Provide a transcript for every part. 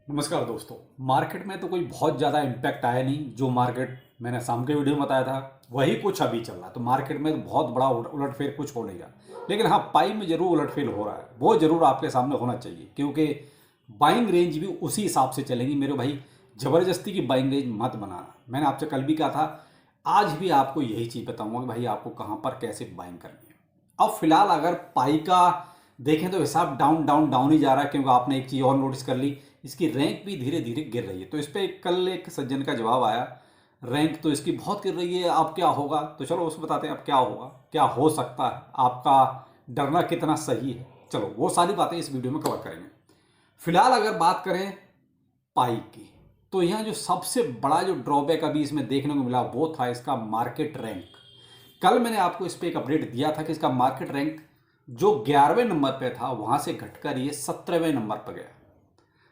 नमस्कार दोस्तों। मार्केट में तो कोई बहुत ज़्यादा इम्पैक्ट आया नहीं। जो मार्केट मैंने शाम के वीडियो में बताया था वही कुछ अभी चल रहा है। तो मार्केट में तो बहुत बड़ा उलटफेर कुछ हो नहीं रहा, लेकिन हाँ, पाई में जरूर उलटफेर हो रहा है। वो जरूर आपके सामने होना चाहिए, क्योंकि बाइंग रेंज भी उसी हिसाब से चलेगी मेरे भाई। ज़बरदस्ती की बाइंग रेंज मत बनाना। मैंने आपसे कल भी कहा था, आज भी आपको यही चीज़ बताऊंगा कि भाई आपको कहाँ पर कैसे बाइंग करनी है। अब फिलहाल अगर पाई का देखें तो हिसाब डाउन डाउन डाउन ही जा रहा है, क्योंकि आपने एक चीज़ और नोटिस कर ली, इसकी रैंक भी धीरे धीरे गिर रही है। तो इस पर कल एक सज्जन का जवाब आया, रैंक तो इसकी बहुत गिर रही है, अब क्या होगा। तो चलो उसको बताते हैं अब क्या होगा, क्या हो सकता है, आपका डरना कितना सही है। चलो वो सारी बातें इस वीडियो में कवर करेंगे। फिलहाल अगर बात करें पाई की, तो यहाँ जो सबसे बड़ा जो ड्रॉबैक अभी इसमें देखने को मिला वो था इसका मार्केट रैंक। कल मैंने आपको इस पर एक अपडेट दिया था कि इसका मार्केट रैंक जो 11वें नंबर पे था वहां से घटकर ये 17वें नंबर पर गया।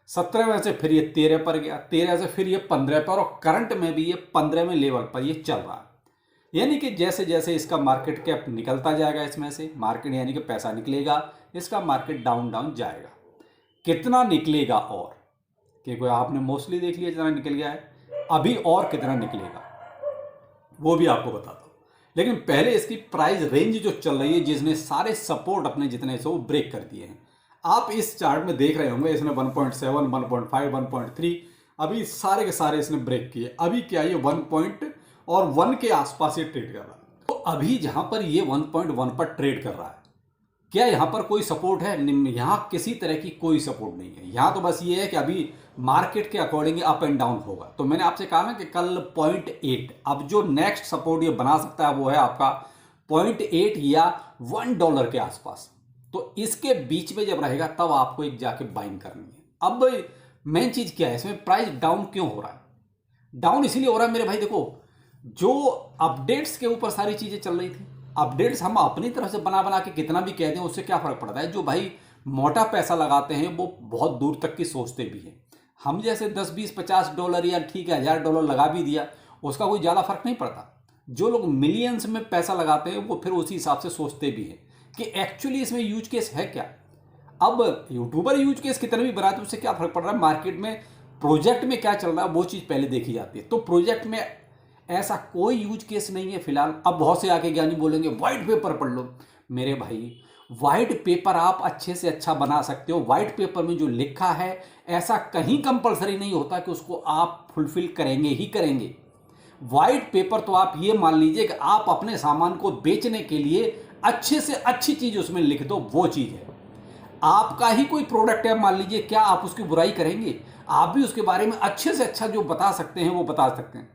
17वें से फिर ये 13 पर गया, 13 से फिर ये 15 पर, और करंट में भी ये 15वें लेवल पर ये चल रहा है। यानी कि जैसे जैसे इसका मार्केट कैप निकलता जाएगा, इसमें से मार्केट यानी कि पैसा निकलेगा, इसका मार्केट डाउन डाउन जाएगा। कितना निकलेगा, और क्योंकि आपने मोस्टली देख लिया जितना निकल गया है, अभी और कितना निकलेगा वो भी आपको बताता हूं। लेकिन पहले इसकी प्राइस रेंज जो चल रही है, जिसने सारे सपोर्ट अपने जितने से वो ब्रेक कर दिए हैं। आप इस चार्ट में देख रहे होंगे, इसने 1.7, 1.5, 1.3 अभी सारे के सारे इसने ब्रेक किए। अभी क्या ये 1.1 के आसपास ये ट्रेड कर रहा है। तो अभी जहां पर ये 1.1 पर ट्रेड कर रहा है, क्या यहाँ पर कोई सपोर्ट है? यहाँ किसी तरह की कोई सपोर्ट नहीं है। यहाँ तो बस ये है कि अभी मार्केट के अकॉर्डिंग अप एंड डाउन होगा। तो मैंने आपसे कहा ना कि कल 0.8, अब जो नेक्स्ट सपोर्ट ये बना सकता है वो है आपका 0.8 या $1 के आसपास। तो इसके बीच में जब रहेगा तब आपको एक जाके बाइंग करनी है। अब मेन चीज क्या है, इसमें प्राइस डाउन क्यों हो रहा है? डाउन इसीलिए हो रहा है मेरे भाई, देखो जो अपडेट्स के ऊपर सारी चीजें चल रही थी, अपडेट्स हम अपनी तरफ से बना बना के कितना भी कह दें उससे क्या फर्क पड़ता है। जो भाई मोटा पैसा लगाते हैं वो बहुत दूर तक की सोचते भी हैं। हम जैसे 10, 20, 50 डॉलर या ठीक है $1000 लगा भी दिया, उसका कोई ज़्यादा फर्क नहीं पड़ता। जो लोग मिलियंस में पैसा लगाते हैं वो फिर उसी हिसाब से सोचते भी हैं कि एक्चुअली इसमें यूज केस है क्या। अब यूट्यूबर यूज केस कितने भी बनाते हैं उससे क्या फर्क पड़ रहा है, मार्केट में प्रोजेक्ट में क्या चल रहा है वो चीज़ पहले देखी जाती है। तो प्रोजेक्ट में ऐसा कोई यूज केस नहीं है फिलहाल। अब बहुत से आके ज्ञानी बोलेंगे व्हाइट पेपर पढ़ लो। मेरे भाई, व्हाइट पेपर आप अच्छे से अच्छा बना सकते हो। व्हाइट पेपर में जो लिखा है ऐसा कहीं कंपलसरी नहीं होता कि उसको आप फुलफिल करेंगे ही करेंगे। व्हाइट पेपर तो आप ये मान लीजिए कि आप अपने सामान को बेचने के लिए अच्छे से अच्छी चीज उसमें लिख दो, वो चीज है। आपका ही कोई प्रोडक्ट है मान लीजिए, क्या आप उसकी बुराई करेंगे? आप भी उसके बारे में अच्छे से अच्छा जो बता सकते हैं वो बता सकते हैं।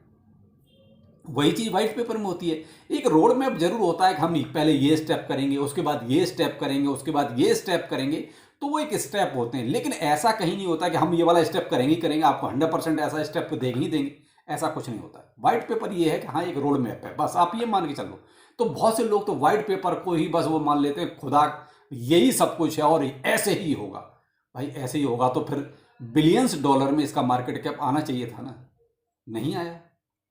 वही चीज व्हाइट पेपर में होती है। एक रोड मैप जरूर होता है कि हम पहले ये स्टेप करेंगे, उसके बाद ये स्टेप करेंगे, उसके बाद ये स्टेप करेंगे। तो वो एक स्टेप होते हैं, लेकिन ऐसा कहीं नहीं होता कि हम ये वाला स्टेप करेंगे ही करेंगे, आपको 100% ऐसा स्टेप देंगे ही देंगे। ऐसा कुछ नहीं होता है। व्हाइट पेपर ये है कि हाँ एक रोड मैप है, बस आप ये मान के चलो। तो बहुत से लोग तो व्हाइट पेपर को ही बस वो मान लेते हैं खुदा यही सब कुछ है और ऐसे ही होगा। भाई ऐसे ही होगा तो फिर बिलियंस डॉलर में इसका मार्केट कैप आना चाहिए था ना, नहीं आया।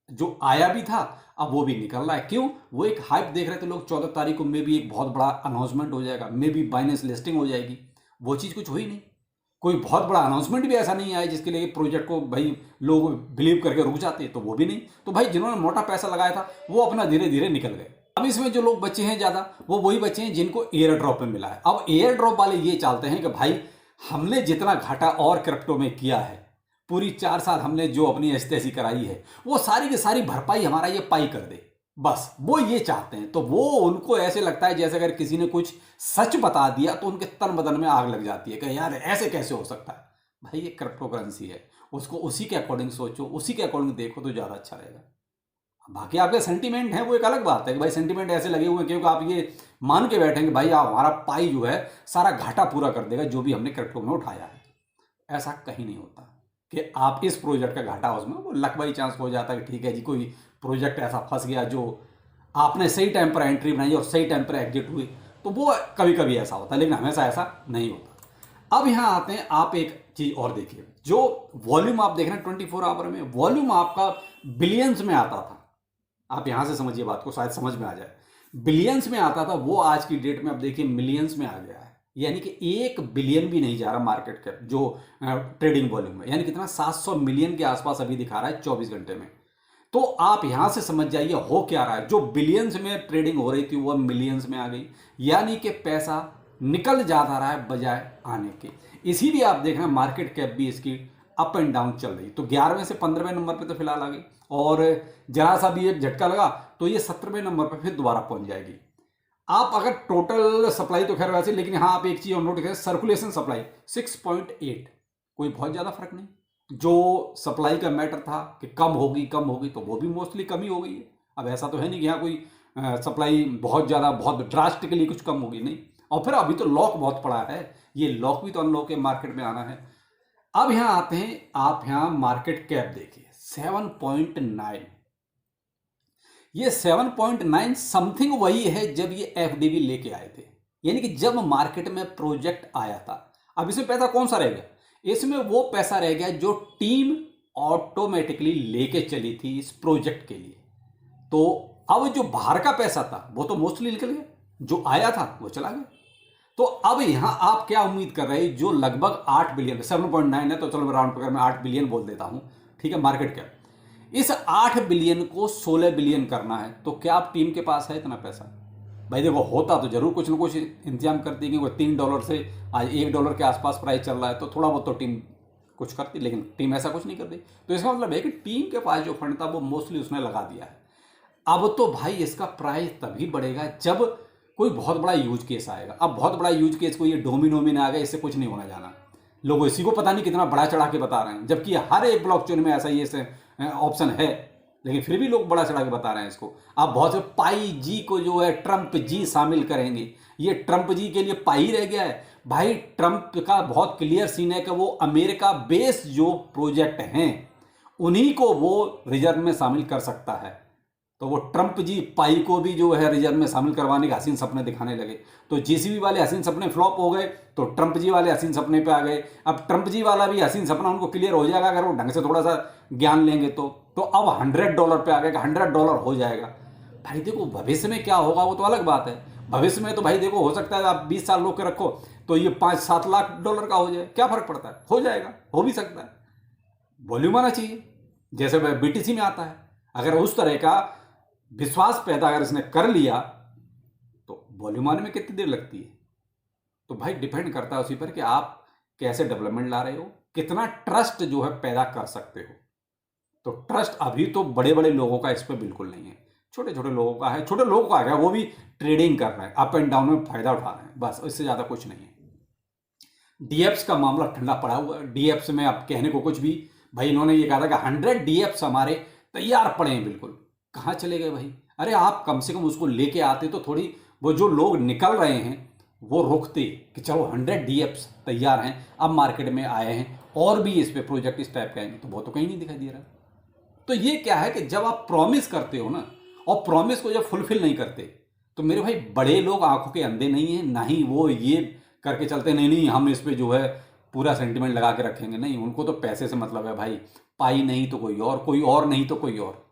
जो आया भी था अब वो भी निकल रहा है। क्यों? वो एक हाइप देख रहे थे लोग, 14 तारीख को मे भी एक बहुत बड़ा अनाउंसमेंट हो जाएगा, मे भी बाइनेंस लिस्टिंग हो जाएगी। वो चीज़ कुछ हुई नहीं। कोई बहुत बड़ा अनाउंसमेंट भी ऐसा नहीं आया जिसके लिए प्रोजेक्ट को भाई लोग बिलीव करके रुक जाते, तो वो भी नहीं। तो भाई जिन्होंने मोटा पैसा लगाया था वो अपना धीरे धीरे निकल गए। अब इसमें जो लोग बचे हैं ज़्यादा वो वही बचे हैं जिनको एयर ड्रॉप में मिला है। अब एयर ड्रॉप वाले ये चाहते हैं कि भाई हमने जितना घाटा और क्रिप्टो में किया है, पूरी 4 साल हमने जो अपनी ऐसी कराई है, वो सारी की सारी भरपाई हमारा ये पाई कर दे। बस वो ये चाहते हैं। तो वो उनको ऐसे लगता है जैसे अगर किसी ने कुछ सच बता दिया तो उनके तन बदन में आग लग जाती है कि यार ऐसे कैसे हो सकता है। भाई ये क्रिप्टो करेंसी है, उसको उसी के अकॉर्डिंग सोचो, उसी के अकॉर्डिंग देखो तो ज़्यादा अच्छा रहेगा। बाकी आपके सेंटीमेंट है वो एक अलग बात है कि भाई सेंटीमेंट ऐसे लगे हुए हैं क्योंकि आप ये मान के बैठेंगे भाई आप हमारा पाई जो है सारा घाटा पूरा कर देगा जो भी हमने क्रिप्टो में उठाया है। ऐसा कहीं नहीं होता कि आप इस प्रोजेक्ट का घाटा उसमें वो लक बाई चांस हो जाता है कि ठीक है जी कोई प्रोजेक्ट ऐसा फंस गया जो आपने सही टाइम पर एंट्री बनाई और सही टाइम पर एग्जिट हुई, तो वो कभी कभी ऐसा होता है, लेकिन हमेशा ऐसा नहीं होता। अब यहाँ आते हैं, आप एक चीज और देखिए, जो वॉल्यूम आप देख रहे हैं 24 आवर में, वॉल्यूम आपका बिलियंस में आता था। आप यहां से समझिए बात को, शायद समझ में आ जाए। बिलियंस में आता था वो आज की डेट में अब देखिए मिलियंस में आ गया है। यानी कि 1 बिलियन भी नहीं जा रहा मार्केट कैप जो ट्रेडिंग वॉल्यूम है, यानी कितना 700 मिलियन के आसपास अभी दिखा रहा है 24 घंटे में। तो आप यहां से समझ जाइए हो क्या रहा है, जो बिलियंस में ट्रेडिंग हो रही थी वो मिलियंस में आ गई, यानी कि पैसा निकल जाता रहा है बजाय आने के। इसीलिए आप देख रहे हैं मार्केट कैप भी इसकी अप एंड डाउन चल रही। तो 11वें से 15वें नंबर पे तो फिलहाल आ गई, और जरा सा भी एक झटका लगा तो ये 17वें नंबर पे फिर दोबारा पहुंच जाएगी। आप अगर टोटल सप्लाई तो खैर वैसे, लेकिन हाँ आप एक चीज और नोट करें, सर्कुलेशन सप्लाई 6.8, कोई बहुत ज्यादा फर्क नहीं। जो सप्लाई का मैटर था कि कम होगी तो वो भी मोस्टली कम ही हो गई है। अब ऐसा तो है नहीं कि यहाँ कोई सप्लाई बहुत ज्यादा बहुत ड्रास्टिकली कुछ कम होगी, नहीं। और फिर अभी तो लॉक बहुत पड़ा है, ये लॉक भी तो अनलॉक के मार्केट में आना है। अब यहां आते हैं, आप यहां मार्केट कैप देखिए 7.9, ये 7.9 समथिंग वही है जब ये एफडीवी लेके आए थे, यानी कि जब मार्केट में प्रोजेक्ट आया था। अब इसमें पैसा कौन सा रह गया, इसमें वो पैसा रह गया जो टीम ऑटोमेटिकली लेके चली थी इस प्रोजेक्ट के लिए। तो अब जो बाहर का पैसा था वो तो मोस्टली निकल गया, जो आया था वो चला गया। तो अब यहां आप क्या उम्मीद कर रहे हैं, जो लगभग 8 बिलियन 7.9 है, तो चलो राउंड पकड़ में 8 बिलियन बोल देता हूं, ठीक है मार्केट कैप। इस 8 बिलियन को 16 बिलियन करना है, तो क्या आप टीम के पास है इतना पैसा? भाई देखो, होता तो जरूर कुछ ना कुछ इंतजाम करती, क्योंकि $3 से आज $1 के आसपास प्राइस चल रहा है, तो थोड़ा बहुत तो टीम कुछ करती, लेकिन टीम ऐसा कुछ नहीं करती। तो इसका मतलब है कि टीम के पास जो फंड था वो मोस्टली उसने लगा दिया है। अब तो भाई इसका प्राइस तभी बढ़ेगा जब कोई बहुत बड़ा यूज केस आएगा। अब बहुत बड़ा यूज केस को ये डोमिनो में आ गया, इससे कुछ नहीं होना जाना। लोग इसी को पता नहीं कितना बड़ा चढ़ा के बता रहे हैं, जबकि हर एक ब्लॉकचेन में ऐसा ये ऑप्शन है, लेकिन फिर भी लोग बड़ा चढ़ा के बता रहे हैं इसको। अब बहुत से पाई जी को जो है ट्रंप जी शामिल करेंगे, ये ट्रंप जी के लिए पाई रह गया है। भाई ट्रंप का बहुत क्लियर सीन है कि वो अमेरिका बेस्ड जो प्रोजेक्ट हैं उन्हीं को वो रिजर्व में शामिल कर सकता है। तो वो ट्रंप जी पाई को भी जो है रिजर्व में शामिल करवाने के हसीन सपने दिखाने लगे। तो जीसीबी वाले हसीन सपने फ्लॉप हो गए, तो ट्रंप जी वाले हसीन सपने पे आ गए। अब ट्रंप जी वाला भी हसीन सपना उनको क्लियर हो जाएगा अगर वो ढंग से थोड़ा सा ज्ञान लेंगे तो अब $100 पे आ गया, $100 हो जाएगा। भाई देखो भविष्य में क्या होगा वो तो अलग बात है। भविष्य में तो भाई देखो, हो सकता है आप 20 साल रोक के रखो तो ये $5-7 लाख का हो जाए, क्या फर्क पड़ता है, हो जाएगा, हो भी सकता है। वॉल्यूम आना चाहिए, जैसे बीटीसी में आता है। अगर उस तरह का विश्वास पैदा अगर इसने कर लिया तो वॉल्यूम आने में कितनी देर लगती है। तो भाई डिपेंड करता है उसी पर कि आप कैसे डेवलपमेंट ला रहे हो, कितना ट्रस्ट जो है पैदा कर सकते हो। तो ट्रस्ट अभी तो बड़े बड़े लोगों का इस पर बिल्कुल नहीं है, छोटे छोटे लोगों का है। छोटे लोगों का आ गया, वो भी ट्रेडिंग कर रहे हैं, अप एंड डाउन में फायदा उठा रहे हैं, बस इससे ज्यादा कुछ नहीं है। डीएप्स का मामला ठंडा पड़ा हुआ है। डीएप्स में अब कहने को कुछ भी, भाई इन्होंने ये कहा था कि 100 डीएप्स हमारे तैयार पड़े हैं, बिल्कुल कहाँ चले गए भाई? अरे आप कम से कम उसको लेके आते तो थोड़ी, वो जो लोग निकल रहे हैं वो रुकते कि चलो 100 डीएप्स तैयार हैं, अब मार्केट में आए हैं और भी इस पे प्रोजेक्ट इस टाइप के आएंगे, तो वो तो कहीं नहीं दिखाई दे रहा। तो ये क्या है कि जब आप प्रॉमिस करते हो ना, और प्रॉमिस को जब फुलफिल नहीं करते, तो मेरे भाई बड़े लोग आंखों के अंधे नहीं है, ना ही वो ये करके चलते नहीं हम इस पे जो है पूरा सेंटिमेंट लगा के रखेंगे। नहीं, उनको तो पैसे से मतलब है भाई, पाई नहीं तो कोई और नहीं तो कोई और।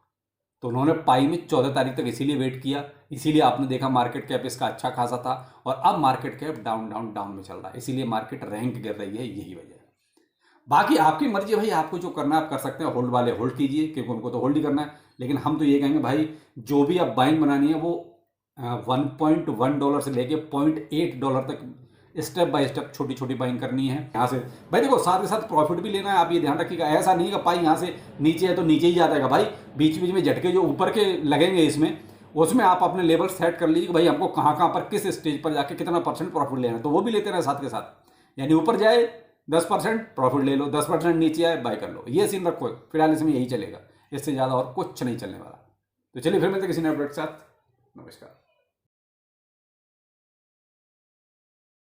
तो उन्होंने पाई में 14 तारीख तक इसीलिए वेट किया, इसीलिए आपने देखा मार्केट कैप इसका अच्छा खासा था, और अब मार्केट कैप डाउन में चल रहा है, इसीलिए मार्केट रैंक गिर रही है, यही वजह है। बाकी आपकी मर्जी है भाई, आपको जो करना है आप कर सकते हैं। होल्ड वाले होल्ड कीजिए, क्योंकि उनको तो होल्ड ही करना है। लेकिन हम तो ये कहेंगे भाई, जो भी आप बाइंग बनानी है वो $1.1 से लेके $0.8 तक स्टेप बाय स्टेप छोटी छोटी बाइंग करनी है यहाँ से। भाई देखो, साथ के साथ प्रॉफिट भी लेना है, आप ये ध्यान रखिएगा। ऐसा नहीं कि पाई यहाँ से नीचे है तो नीचे ही जाता है भाई, बीच बीच में झटके जो ऊपर के लगेंगे इसमें, उसमें आप अपने लेवल सेट कर लीजिए कि भाई हमको कहाँ पर किस स्टेज पर जाके कितना % प्रॉफिट लेना है, तो वो भी लेते रहे साथ के साथ। यानी ऊपर जाए 10% प्रॉफिट ले लो, 10% नीचे आए बाय कर लो, ये सीन रखो। फिलहाल इसमें यही चलेगा, इससे ज़्यादा और कुछ नहीं चलने वाला। तो चलिए फिर मिलते किसी नए अपडेट के साथ, नमस्कार।